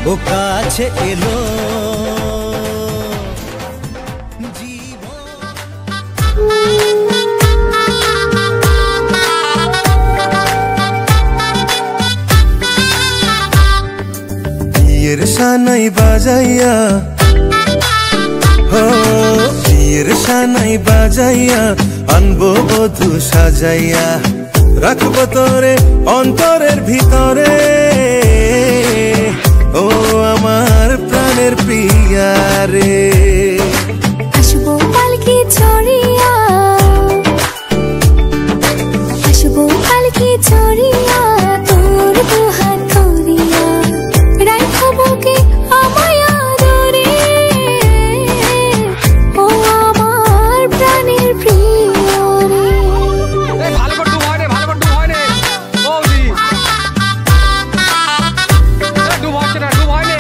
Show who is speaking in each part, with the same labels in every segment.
Speaker 1: ও কাছে এলো বিয়ের সানাই বাজাইয়া হো বিয়ের সানাই বাজাইয়া আনবো বধূ সাজাইয়া রাখবো তোরে অন্তরের ভিতরে ও আমার প্রাণের প্রিয়া রে
Speaker 2: আসবো পালকি চড়িয়া আসবো পালকি চড়িয়া তোর দুহাত ধরিয়া রাখবো কে আমায় আদরে ও আমার প্রাণের প্রিয়া রে
Speaker 3: ভালো করে ডুব হয় রে ভালো করে ডুব হয় রে বৌদি ডুব হচ্ছে না ডুব হয় রে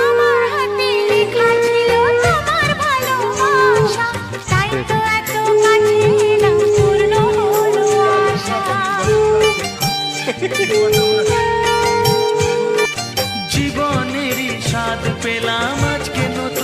Speaker 2: আমার হাতে লেখা ছিল তোমার ভালোবাসা তাই তো এত কাছে এলাম পূর্ণ হলো আশা
Speaker 4: জীবনেরই স্বাদ পেলাম আজকে নতুন